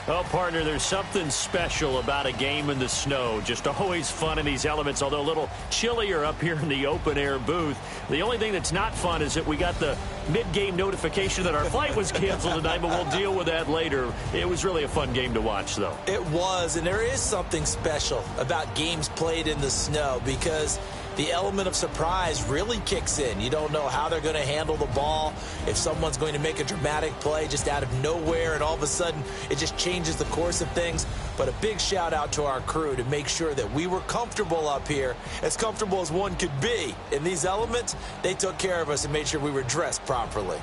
B: Well, partner, there's something special about a game in the snow. Just always fun in these elements, although a little chillier up here in the open-air booth. The only thing that's not fun is that we got the mid-game notification that our flight was canceled tonight, but we'll deal with that later. It was really a fun game to watch, though.
C: It was, and there is something special about games played in the snow because the element of surprise really kicks in. You don't know how they're going to handle the ball, if someone's going to make a dramatic play just out of nowhere, and all of a sudden it just changes the course of things. But a big shout out to our crew to make sure that we were comfortable up here, as comfortable as one could be. In these elements, they took care of us and made sure we were dressed properly.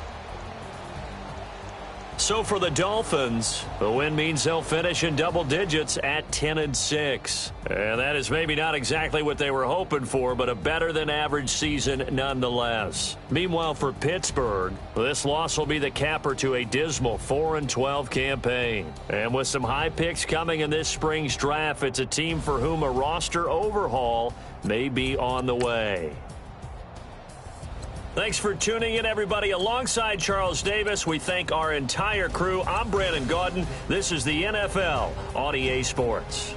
B: So for the Dolphins, the win means they'll finish in double digits at 10-6. And that is maybe not exactly what they were hoping for, but a better than average season nonetheless. Meanwhile, for Pittsburgh, this loss will be the capper to a dismal 4-12 campaign. And with some high picks coming in this spring's draft, it's a team for whom a roster overhaul may be on the way. Thanks for tuning in, everybody. Alongside Charles Davis, we thank our entire crew. I'm Brandon Gaudin. This is the NFL on EA Sports.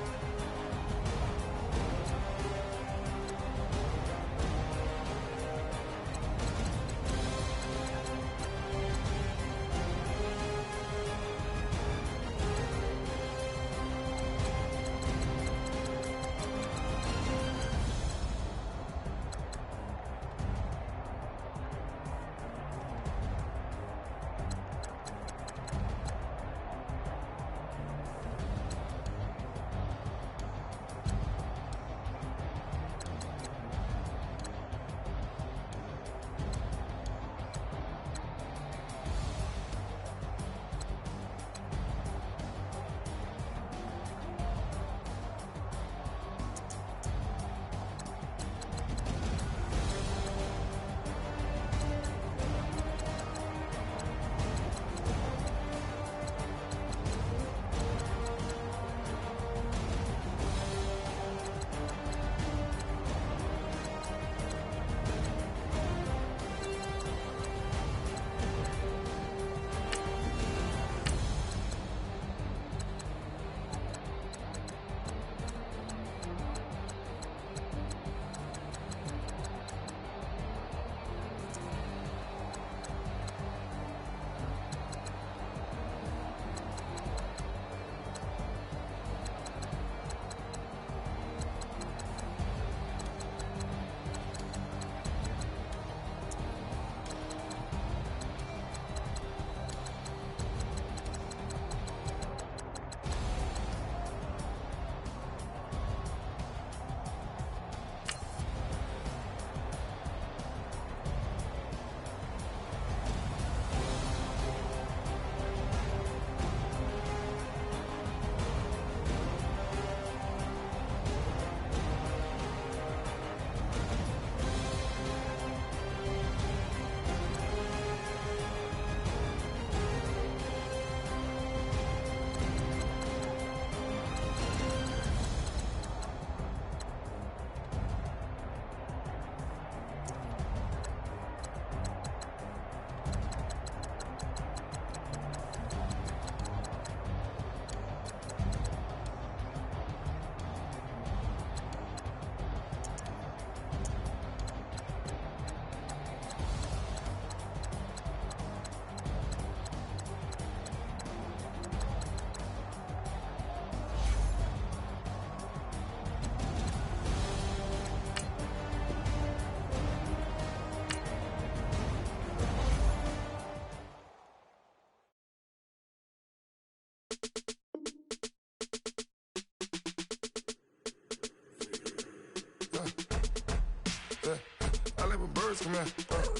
E: I live with birds come in.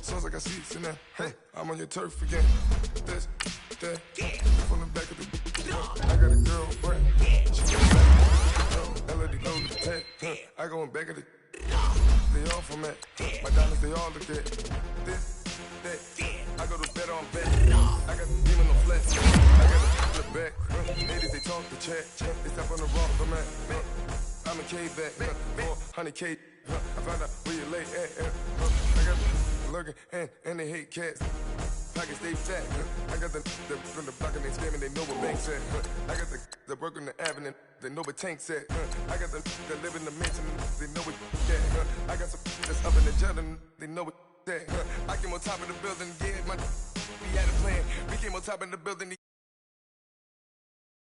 E: Sounds like I see seats in there. Hey, I'm on your turf again. This, that, from the back of the. I got a girlfriend. She goes back. Melody low to the tech. I go in back of the. They all from it. My diamonds, they all look at. This, that. I go to bed on bed. I got the demon on flex. I got the back. Ladies, they talk the chat. They step on the rock from that. I'm a K-back. 400K. I found out where you lay at. I got the lurking and they hate cats. Pockets stay fat. I got the from the block and they scamming, they know what banks at. I got the work on the avenue, they know what tanks at. I got the live in the mansion, they know what that. I got some that's up in the jet and they know what that. I came on top of the building, yeah, we had a plan. We came on top of the building.